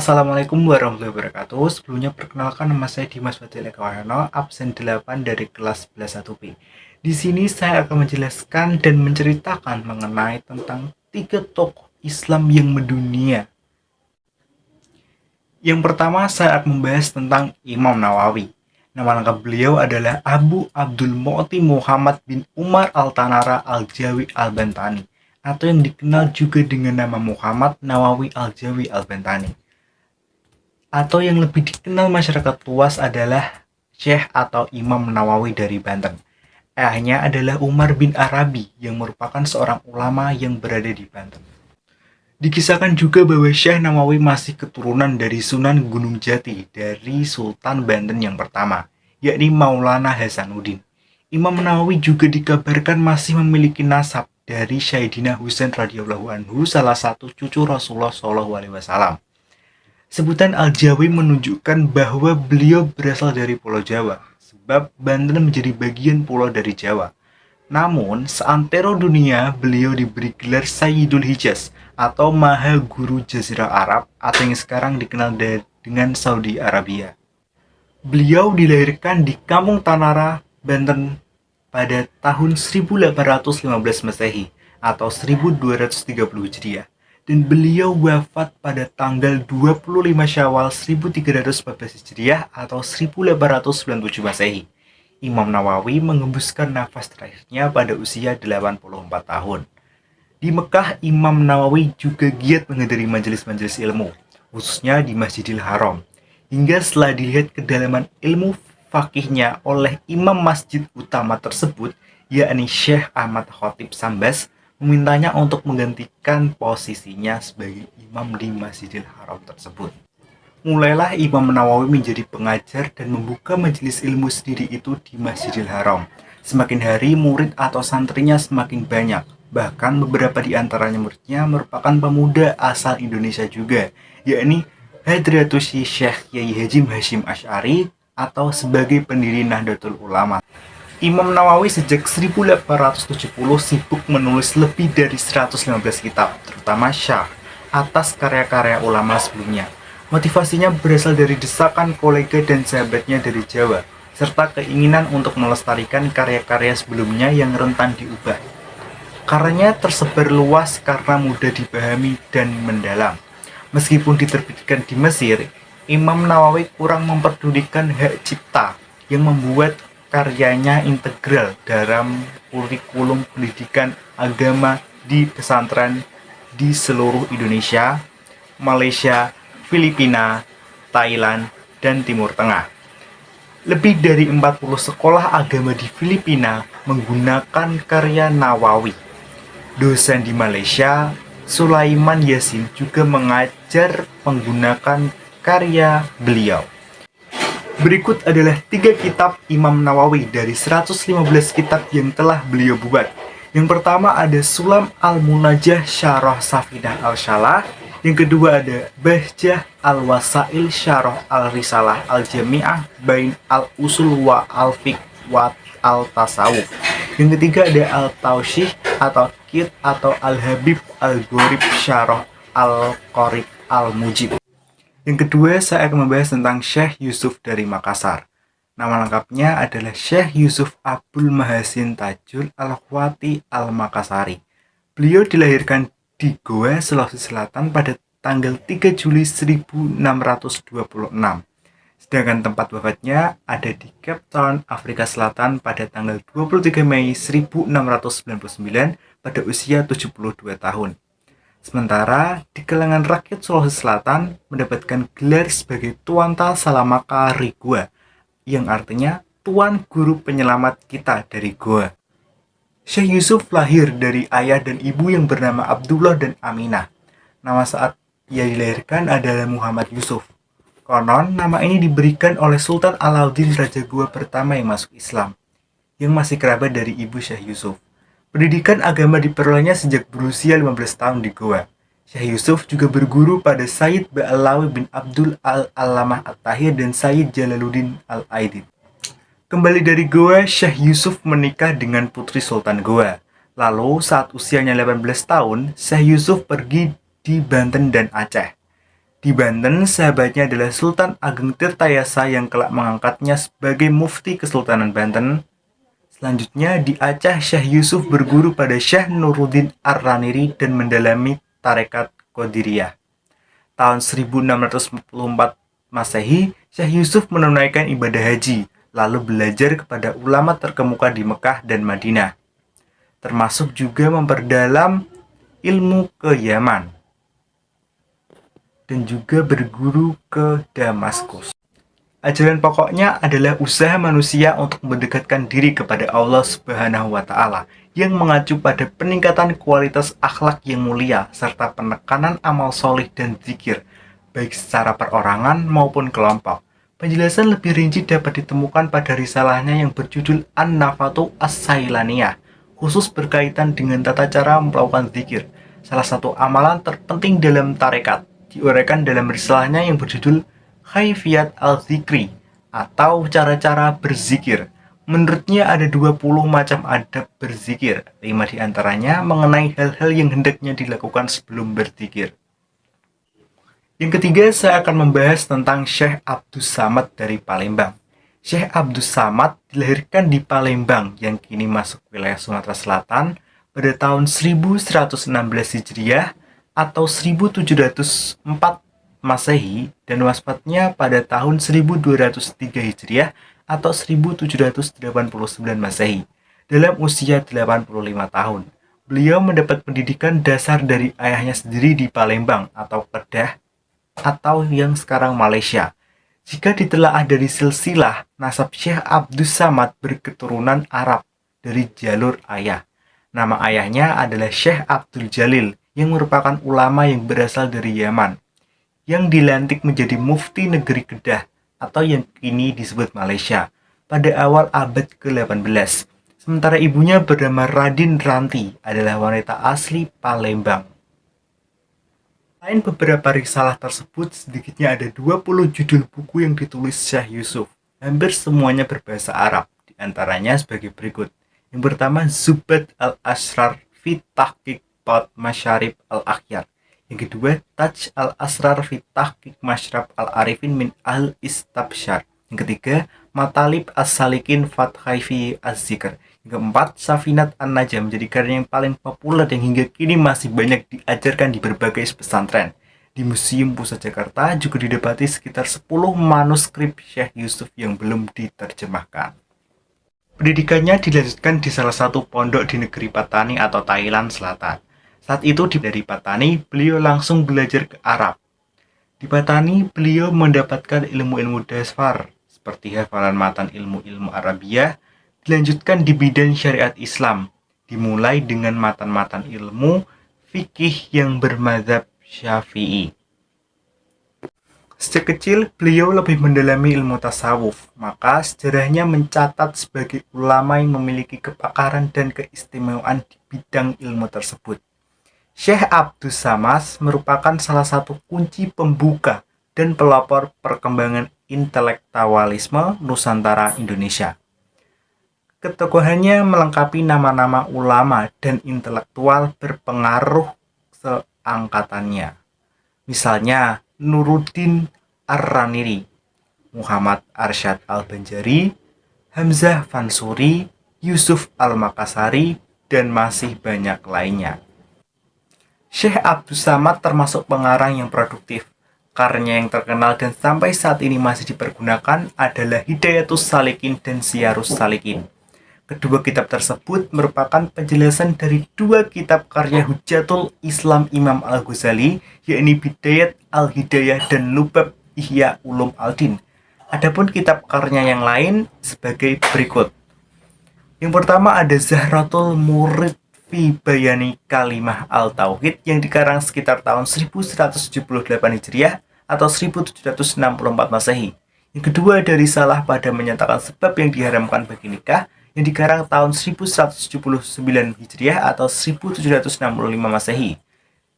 Assalamualaikum warahmatullahi wabarakatuh. Sebelumnya perkenalkan nama saya Dimas Fadil Eka Wahyono, absen 8 dari kelas 11 1B. Di sini saya akan menjelaskan dan menceritakan mengenai tentang tiga tokoh Islam yang mendunia. Yang pertama saya akan membahas tentang Imam Nawawi. Nama lengkap beliau adalah Abu Abdul Mu'ti Muhammad bin Umar Al-Tanara Al-Jawi Al-Bantani, atau yang dikenal juga dengan nama Muhammad Nawawi Al-Jawi Al-Bantani, atau yang lebih dikenal masyarakat luas adalah Syekh atau Imam Nawawi dari Banten. Ayahnya adalah Umar bin Arabi yang merupakan seorang ulama yang berada di Banten. Dikisahkan juga bahwa Syekh Nawawi masih keturunan dari Sunan Gunung Jati dari Sultan Banten yang pertama, yakni Maulana Hasanuddin. Imam Nawawi juga dikabarkan masih memiliki nasab dari Sayyidina Husain radhiyallahu anhu, salah satu cucu Rasulullah SAW. Sebutan Al-Jawi menunjukkan bahwa beliau berasal dari Pulau Jawa, sebab Banten menjadi bagian pulau dari Jawa. Namun, seantero dunia beliau diberi gelar Sayyidul Hijaz atau Maha Guru Jazirah Arab, atau yang sekarang dikenal dengan Saudi Arabia. Beliau dilahirkan di Kampung Tanara, Banten pada tahun 1815 Masehi atau 1230 Hijriah, dan beliau wafat pada tanggal 25 Syawal 1314 Hijriah atau 1897 Masehi. Imam Nawawi mengembuskan nafas terakhirnya pada usia 84 tahun. Di Mekah, Imam Nawawi juga giat menghadiri majelis-majelis ilmu, khususnya di Masjidil Haram. Hingga setelah dilihat kedalaman ilmu fakihnya oleh imam masjid utama tersebut, yakni Syekh Ahmad Khotib Sambas, memintanya untuk menggantikan posisinya sebagai imam di Masjidil Haram tersebut. Mulailah Imam Nawawi menjadi pengajar dan membuka majelis ilmu sendiri itu di Masjidil Haram. Semakin hari murid atau santrinya semakin banyak. Bahkan beberapa di antaranya muridnya merupakan pemuda asal Indonesia juga, yakni Hadratus Syekh Kyai Haji Hasyim Asy'ari atau sebagai pendiri Nahdlatul Ulama. Imam Nawawi sejak 1870 sibuk menulis lebih dari 115 kitab, terutama syarh atas karya-karya ulama sebelumnya. Motivasinya berasal dari desakan kolega dan sahabatnya dari Jawa, serta keinginan untuk melestarikan karya-karya sebelumnya yang rentan diubah. Karyanya tersebar luas karena mudah dipahami dan mendalam. Meskipun diterbitkan di Mesir, Imam Nawawi kurang memperdulikan hak cipta yang membuat karyanya integral dalam kurikulum pendidikan agama di pesantren di seluruh Indonesia, Malaysia, Filipina, Thailand, dan Timur Tengah. Lebih dari 40 sekolah agama di Filipina menggunakan karya Nawawi. Dosen di Malaysia, Sulaiman Yasin, juga mengajar menggunakan karya beliau. Berikut adalah 3 kitab Imam Nawawi dari 115 kitab yang telah beliau buat. Yang pertama ada Sulam Al-Munajjah Syarah Safinah Al-Syalah. Yang kedua ada Bahjah Al-Wasail Syarah Al-Risalah Al-Jami'ah Bain Al-Usul wa Al-Fiqh wa Al-Tasawuf. Yang ketiga ada Al-Taushih atau Kit atau Al-Habib Al-Ghorib Syarah Al-Qorib Al-Mujib. Yang kedua, saya akan membahas tentang Syekh Yusuf dari Makassar. Nama lengkapnya adalah Syekh Yusuf Abdul Mahasin Tajul Al-Khwati Al-Makassari. Beliau dilahirkan di Goa, Sulawesi Selatan pada tanggal 3 Juli 1626. Sedangkan tempat wafatnya ada di Cape Town, Afrika Selatan pada tanggal 23 Mei 1699 pada usia 72 tahun. Sementara di kalangan rakyat Sulawesi Selatan mendapatkan gelar sebagai Tuan Ta Salamaka Rigua, yang artinya Tuan Guru Penyelamat kita dari Goa. Syekh Yusuf lahir dari ayah dan ibu yang bernama Abdullah dan Aminah. Nama saat ia dilahirkan adalah Muhammad Yusuf. Konon nama ini diberikan oleh Sultan Alauddin Raja Goa pertama yang masuk Islam, yang masih kerabat dari ibu Syekh Yusuf. Pendidikan agama diperolehnya sejak berusia 15 tahun di Goa. Syekh Yusuf juga berguru pada Sayyid Ba'alawi bin Abdul Al-Alamah At-Tahir dan Sayyid Jalaluddin Al-Aidid. Kembali dari Goa, Syekh Yusuf menikah dengan putri Sultan Goa. Lalu saat usianya 18 tahun, Syekh Yusuf pergi di Banten dan Aceh. Di Banten, sahabatnya adalah Sultan Ageng Tirtayasa yang kelak mengangkatnya sebagai mufti Kesultanan Banten. Selanjutnya di Aceh, Syekh Yusuf berguru pada Syekh Nuruddin Ar-Raniri dan mendalami tarekat Qadiriyah. Tahun 1644 Masehi, Syekh Yusuf menunaikan ibadah haji, lalu belajar kepada ulama terkemuka di Mekah dan Madinah, termasuk juga memperdalam ilmu ke Yaman dan juga berguru ke Damaskus. Ajaran pokoknya adalah usaha manusia untuk mendekatkan diri kepada Allah Subhanahu wa Ta'ala yang mengacu pada peningkatan kualitas akhlak yang mulia serta penekanan amal solih dan zikir, baik secara perorangan maupun kelompok. Penjelasan lebih rinci dapat ditemukan pada risalahnya yang berjudul An-Nafatu As-Sailaniyah, khusus berkaitan dengan tata cara melakukan zikir, salah satu amalan terpenting dalam tarekat, diuraikan dalam risalahnya yang berjudul Khaifiyat al-Zikri atau cara-cara berzikir. Menurutnya ada 20 macam adab berzikir, 5 diantaranya mengenai hal-hal yang hendaknya dilakukan sebelum berzikir. Yang ketiga, saya akan membahas tentang Syekh Abdus Samad dari Palembang. Syekh Abdus Samad dilahirkan di Palembang yang kini masuk wilayah Sumatera Selatan pada tahun 1116 Hijriah atau 1704 Masehi dan wafatnya pada tahun 1203 Hijriah atau 1789 Masehi dalam usia 85 tahun. Beliau mendapat pendidikan dasar dari ayahnya sendiri di Palembang atau Kedah atau yang sekarang Malaysia. Jika ditelaah dari silsilah, nasab Syekh Abdus Samad berketurunan Arab dari jalur ayah. Nama ayahnya adalah Syekh Abdul Jalil yang merupakan ulama yang berasal dari Yaman, yang dilantik menjadi mufti negeri Kedah atau yang kini disebut Malaysia pada awal abad ke-18. Sementara ibunya bernama Radin Ranti adalah wanita asli Palembang. Selain beberapa risalah tersebut, sedikitnya ada 20 judul buku yang ditulis Syekh Yusuf. Hampir semuanya berbahasa Arab, diantaranya sebagai berikut. Yang pertama, Zubat al-Asrar fi Tahqiq Bat Masyarib al-Akhyar. Yang kedua, Taj al-Asrar fi Tahqiq Masyrab al-Arifin min al-Istabsyar. Yang ketiga, Matalib as-Salikin Fathai fi az-Zikr. Yang keempat, Safinat an-Najah menjadi karya yang paling populer yang hingga kini masih banyak diajarkan di berbagai pesantren. Di Museum Pusat Jakarta juga didapati sekitar 10 manuskrip Syekh Yusuf yang belum diterjemahkan. Pendidikannya dilanjutkan di salah satu pondok di negeri Patani atau Thailand Selatan. Saat itu dari Patani, beliau langsung belajar ke Arab. Di Patani, beliau mendapatkan ilmu-ilmu dasar, seperti hafalan matan ilmu-ilmu Arabiah, dilanjutkan di bidang syariat Islam, dimulai dengan matan-matan ilmu fikih yang bermadzhab Syafi'i. Sejak kecil, beliau lebih mendalami ilmu tasawuf, maka sejarahnya mencatat sebagai ulama yang memiliki kepakaran dan keistimewaan di bidang ilmu tersebut. Syekh Abdus Samad merupakan salah satu kunci pembuka dan pelopor perkembangan intelektualisme Nusantara Indonesia. Ketokohannya melengkapi nama-nama ulama dan intelektual berpengaruh seangkatannya. Misalnya Nuruddin Ar-Raniri, Muhammad Arsyad Al-Banjari, Hamzah Fansuri, Yusuf Al-Makassari, dan masih banyak lainnya. Syekh Abdus Samad termasuk pengarang yang produktif. Karyanya yang terkenal dan sampai saat ini masih dipergunakan adalah Hidayatus Salikin dan Siyarus Salikin. Kedua kitab tersebut merupakan penjelasan dari dua kitab karya Hujatul Islam Imam Al-Ghazali, yakni Bidayat Al-Hidayah dan Lubab Ihya Ulum Al-Din. Adapun kitab karyanya yang lain sebagai berikut. Yang pertama ada Zahratul Murid fi Bayani Kalimah Al-Tauhid yang dikarang sekitar tahun 1178 Hijriah atau 1764 Masehi. Yang kedua dari Risalah pada menyatakan sebab yang diharamkan bagi nikah yang dikarang tahun 1179 Hijriah atau 1765 Masehi.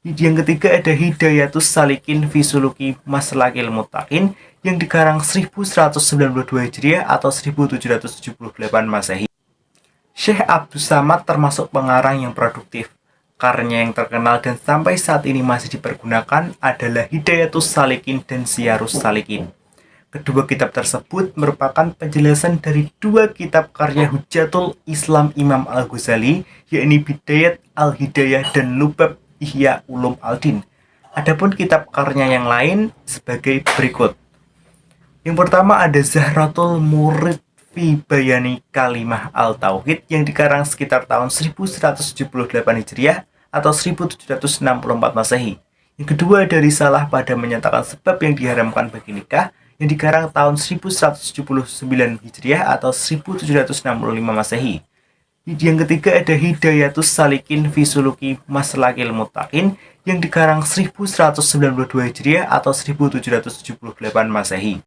Yang ketiga ada Hidayatus Salikin fi Suluki Maslakil Muttaqin yang dikarang 1192 Hijriah atau 1778 Masehi. Syekh Abdus Samad termasuk pengarang yang produktif. karya yang terkenal dan sampai saat ini masih dipergunakan adalah Hidayatus Salikin dan Syiarus Salikin. Kedua kitab tersebut merupakan penjelasan dari dua kitab karya Hujjatul Islam Imam Al-Ghazali, yakni Bidayat Al-Hidayah dan Lubab Ihya Ulum Al-Din. Adapun kitab karya yang lain sebagai berikut. Yang pertama ada Zahratul Murid fi Bayani Kalimah Al-Tauhid yang dikarang sekitar tahun 1178 Hijriah atau 1764 Masehi. Yang kedua ada Risalah pada menyatakan sebab yang diharamkan bagi nikah yang dikarang tahun 1179 Hijriah atau 1765 Masehi. Yang ketiga ada Hidayatus Salikin fi Suluki Maslakil Muttaqin yang dikarang 1192 Hijriah atau 1778 Masehi.